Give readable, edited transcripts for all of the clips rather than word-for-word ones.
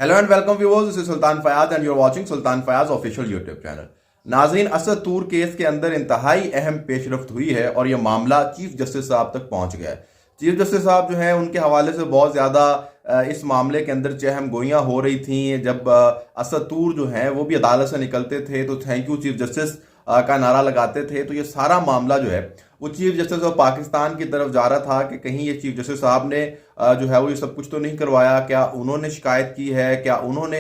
Hello and welcome viewers, this is Sultan Fayaz and you are watching Sultan Fayaz official YouTube channel. नाज़रीन, असद तूर case के अंदर इंतहाई अहम पेशरफ्त हुई है और यह मामला चीफ जस्टिस साहब तक पहुंच गया है। चीफ जस्टिस साहब जो है उनके हवाले से बहुत ज़्यादा इस मामले के अंदर चहम गोइयाँ हो रही थी। जब असद तूर जो है वो भी अदालत से निकलते थे तो थैंक यू चीफ जस्टिस का नारा लगाते थे। तो ये सारा मामला जो है वो चीफ जस्टिस ऑफ पाकिस्तान की तरफ जा रहा था कि कहीं ये चीफ जस्टिस साहब ने जो है वो ये सब कुछ तो नहीं करवाया, क्या उन्होंने शिकायत की है, क्या उन्होंने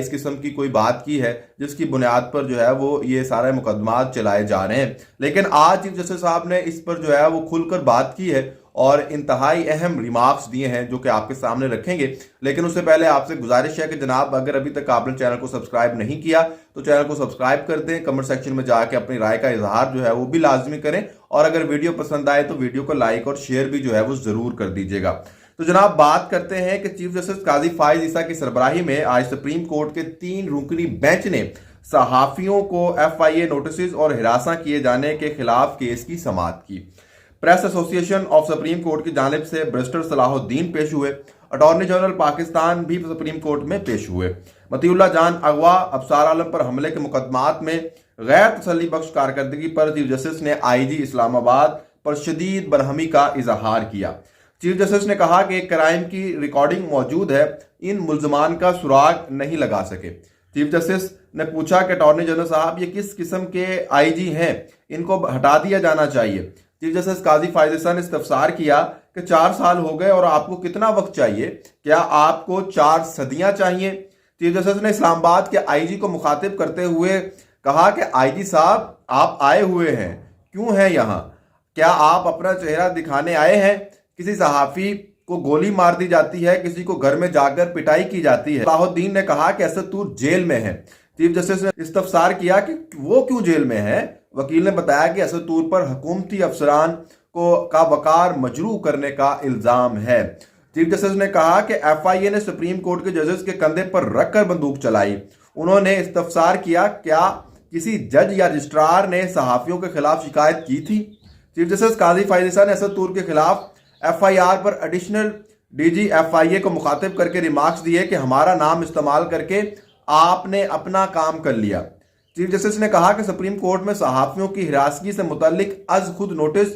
इस किस्म की कोई बात की है जिसकी बुनियाद पर जो है वो ये सारे मुकदमात चलाए जा रहे हैं। लेकिन आज चीफ जस्टिस साहब ने इस पर जो है वो खुलकर बात की है और इंतहाई अहम रिमार्क्स दिए हैं जो कि आपके सामने रखेंगे। लेकिन उससे पहले आपसे गुजारिश है कि जनाब, अगर अभी तक आपने चैनल को सब्सक्राइब नहीं किया तो चैनल को सब्सक्राइब कर दें, कमेंट सेक्शन में जाके अपनी राय का इजहार जो है वो भी लाजमी करें और अगर वीडियो पसंद आए तो वीडियो को लाइक और शेयर भी जो है वो जरूर कर दीजिएगा। तो जनाब, बात करते हैं कि चीफ जस्टिस काजी फाइज ईसा की सरबराही में आज सुप्रीम कोर्ट के 3 रुकनी बेंच ने सहाफियों को FIA नोटिस और हिरासा किए जाने के खिलाफ केस की समाअत की। Press association of supreme court की जानिब से बैरिस्टर सलाहुद्दीन पेश हुए। अटॉर्नी जनरल पाकिस्तान भी सुप्रीम कोर्ट में पेश हुए। मतीउल्लाह जान अगवा, अबसार आलम पर हमले के मुकदमात में गैर तसल्ली बख्श कारकर्दगी पर चीफ जस्टिस ने IG इस्लामाबाद पर शदीद बरहमी का इजहार किया। चीफ जस्टिस ने कहा कि एक क्राइम की रिकॉर्डिंग मौजूद है, इन मुल्जमान का सुराग नहीं लगा सके। चीफ जस्टिस ने पूछा कि अटॉर्नी जनरल साहब, ये किस किस्म के IG हैं, इनको हटा दिया जाना चाहिए। चीफ जस्टिस काजी फाइज ईसा ने इस्तफसार किया कि 4 साल हो गए और आपको कितना वक्त चाहिए, क्या आपको 4 सदियां चाहिए। चीफ जस्टिस ने इस्लामाबाद के IG को मुखातिब करते हुए कहा कि IG साहब, आप आए हुए हैं, क्यों हैं यहाँ? क्या आप अपना चेहरा दिखाने आए हैं? किसी सहाफी को गोली मार दी जाती है, किसी को घर में जाकर पिटाई की जाती है। सलाहुद्दीन ने कहा कि असद तूर जेल में है। चीफ जस्टिस ने इस्तफसार किया कि वो क्यों जेल में है। वकील ने बताया कि असद तूर पर हुकूमती अफसरान का वकार मजरू करने का इल्जाम है। चीफ जस्टिस ने कहा कि FIA ने सुप्रीम कोर्ट के जजेस के कंधे पर रखकर बंदूक चलाई। उन्होंने इस्तफसार किया, क्या किसी जज या रजिस्ट्रार ने सहाफियों के खिलाफ शिकायत की थी। चीफ जस्टिस काजी फाइज ईसा ने असद तूर के खिलाफ FIR पर एडिशनल DG FIA को मुखातिब करके रिमार्क्स दिए कि हमारा नाम इस्तेमाल करके आपने अपना काम कर लिया। चीफ जस्टिस ने कहा कि सुप्रीम कोर्ट में सहाफियों की हिरासगी से मुतल्लिक अज खुद नोटिस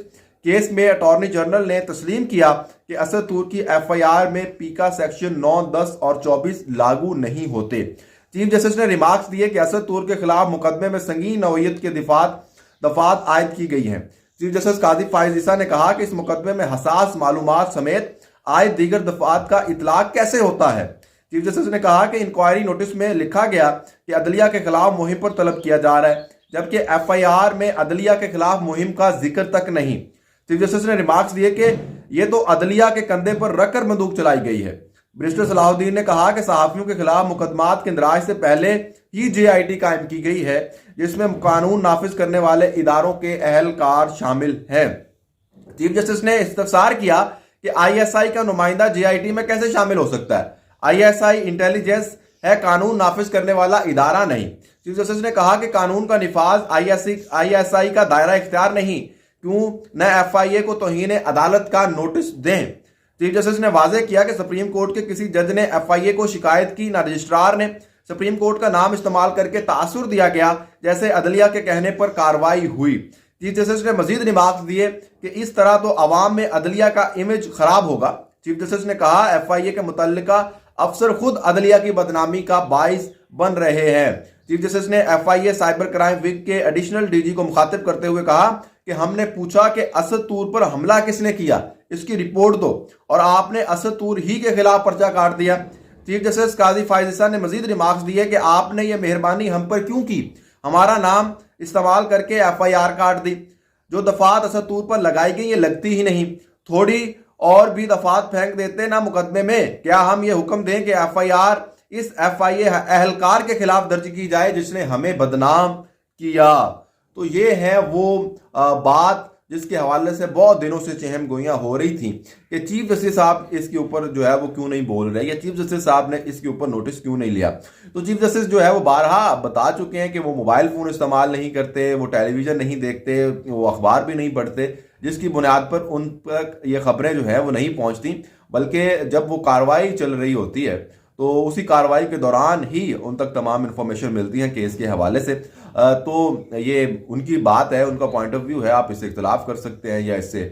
केस में अटॉर्नी जनरल ने तस्लीम किया कि असद तूर की FIR में पीका सेक्शन 9, 10 और 24 लागू नहीं होते। चीफ जस्टिस ने रिमार्क्स दिए कि असद तूर के खिलाफ मुकदमे में संगीन नौयत के दफात आयद की गई हैं। चीफ जस्टिस काजी फाइज ईसा ने कहा कि इस मुकदमे में हसास मालूमात समेत आयद दीगर दफात का इतलाक कैसे होता है। चीफ जस्टिस ने कहा कि इंक्वायरी नोटिस में लिखा गया कि अदलिया के खिलाफ मुहिम पर तलब किया जा रहा है, जबकि FIR में अदलिया के खिलाफ मुहिम का जिक्र तक नहीं। चीफ जस्टिस ने रिमार्क्स दिए कि यह तो अदलिया के कंधे पर रखकर बंदूक चलाई गई है। बैरिस्टर सलाहुद्दीन ने कहा कि सहाफियों के खिलाफ मुकदमात के इंदराज से पहले ही JIT कायम की गई है, जिसमें कानून नाफिज करने वाले इदारों के अहलकार शामिल हैं। चीफ जस्टिस ने इस्तफसार किया कि ISI का नुमाइंदा JIT में कैसे शामिल हो सकता है। ISI इंटेलिजेंस है, कानून नाफिज करने वाला इदारा नहीं। चीफ जस्टिस ने कहा कि कानून का निफाज ISI का दायरा इख्तियार नहीं, क्यों न FIA को तौहीन अदालत का नोटिस दें। चीफ जस्टिस ने वाज़ेह किया कि सुप्रीम कोर्ट के किसी जज ने FIA को शिकायत की, न रजिस्ट्रार ने। सुप्रीम कोर्ट का नाम इस्तेमाल करके तासुर दिया गया, जैसे अदलिया के कहने पर कार्रवाई हुई। चीफ जस्टिस ने मजीद रिमार्क्स दिए कि इस तरह तो अवाम में अदलिया का इमेज खराब होगा। चीफ जस्टिस ने कहा, FIA के मुतल्लिका अफसर खुद अदलिया की बदनामी का बाइस बन रहे हैं। चीफ जस्टिस ने FIA साइबर क्राइम विंग के एडिशनल DG को मुखातिब करते हुए कहा कि हमने पूछा कि असद तूर पर हमला किसने किया, इसकी रिपोर्ट दो, और आपने असद तूर ही के खिलाफ पर्चा काट दिया। चीफ जस्टिस काजी फाइज ईसा ने मजीद रिमार्क्स दिए कि आपने ये मेहरबानी हम पर क्यों की, हमारा नाम इस्तेमाल करके FIR काट दी। जो दफात असद तूर पर लगाई गई ये लगती ही नहीं, थोड़ी और भी दफात फेंक देते ना मुकदमे में। क्या हम ये हुक्म दें कि FIR इस FIA अहलकार के खिलाफ दर्ज की जाए जिसने हमें बदनाम किया। तो ये है वो बात जिसके हवाले से बहुत दिनों से चहम गोइयां हो रही थी कि चीफ जस्टिस साहब इसके ऊपर जो है वो क्यों नहीं बोल रहे, या चीफ जस्टिस साहब ने इसके ऊपर नोटिस क्यों नहीं लिया। तो चीफ जस्टिस जो है वो बारहा बता चुके हैं कि वो मोबाइल फोन इस्तेमाल नहीं करते, वो टेलीविजन नहीं देखते, वो अखबार भी नहीं पढ़ते, जिसकी बुनियाद पर उन पर ये खबरें जो है वो नहीं पहुंचती। बल्कि जब वो कार्रवाई चल रही होती है तो उसी कार्रवाई के दौरान ही उन तक तमाम इंफॉर्मेशन मिलती है केस के हवाले से। तो ये उनकी बात है, उनका पॉइंट ऑफ व्यू है, आप इससे इख्तलाफ कर सकते हैं या इससे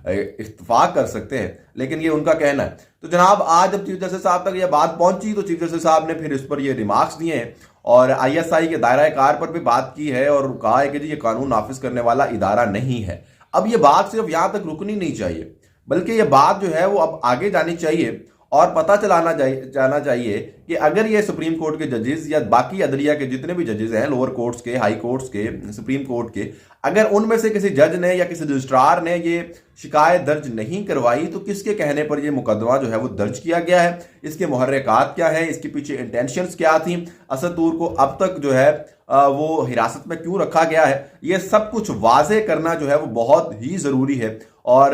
इत्तफाक कर सकते हैं, लेकिन ये उनका कहना है। तो जनाब आज जब चीफ जस्टिस साहब तक ये बात पहुंची तो चीफ जस्टिस साहब ने फिर इस पर ये रिमार्क्स दिए हैं और ISI के दायरा कार पर भी बात की है और कहा है कि जी ये कानून नाफिज करने वाला इदारा नहीं है। अब ये बात सिर्फ यहां तक रुकनी नहीं चाहिए, बल्कि ये बात जो है वो अब आगे जानी चाहिए और पता जाना चाहिए कि अगर ये सुप्रीम कोर्ट के जजेस या बाकी अदलिया के जितने भी जजेस हैं, लोअर कोर्ट्स के, हाई कोर्ट्स के, सुप्रीम कोर्ट के, अगर उनमें से किसी जज ने या किसी रजिस्ट्रार ने ये शिकायत दर्ज नहीं करवाई तो किसके कहने पर ये मुकदमा जो है वो दर्ज किया गया है, इसके मुहर्रिकात क्या है, इसके पीछे इंटेंशंस क्या थी, असद तूर को अब तक जो है वो हिरासत में क्यों रखा गया है, ये सब कुछ वाजे करना जो है वो बहुत ही जरूरी है। और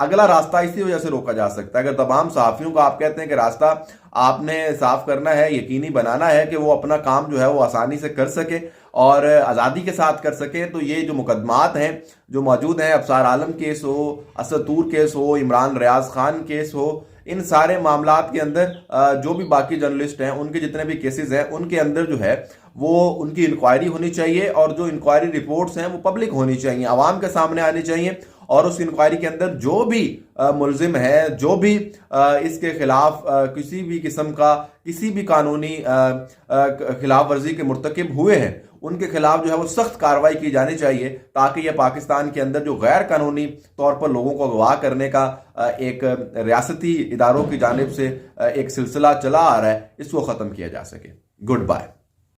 अगला रास्ता इसी वजह से रोका जा सकता है। अगर तमाम सहाफियों को आप कहते हैं कि रास्ता आपने साफ करना है, यकीनी बनाना है कि वो अपना काम जो है वो आसानी से कर सके और आज़ादी के साथ कर सके, तो ये जो मुकदमात हैं जो मौजूद हैं, अफसार आलम केस हो, असद तूर केस हो, इमरान रियाज खान केस हो, इन सारे मामलात के अंदर जो भी बाकी जर्नलिस्ट हैं उनके जितने भी केसेस हैं उनके अंदर जो है वो उनकी इंक्वायरी होनी चाहिए और जो इंक्वायरी रिपोर्ट्स हैं वो पब्लिक होनी चाहिए, आवाम के सामने आनी चाहिए। और उस इंक्वायरी के अंदर जो भी मुलजिम है, जो भी इसके खिलाफ किसी भी किस्म का किसी भी कानूनी खिलाफ वर्जी के मुर्तकिब हुए हैं उनके खिलाफ जो है वो सख्त कार्रवाई की जानी चाहिए, ताकि यह पाकिस्तान के अंदर जो गैर कानूनी तौर पर लोगों को अगवा करने का एक रियासती इदारों की जानिब से एक सिलसिला चला आ रहा है, इसको ख़त्म किया जा सके। Good bye.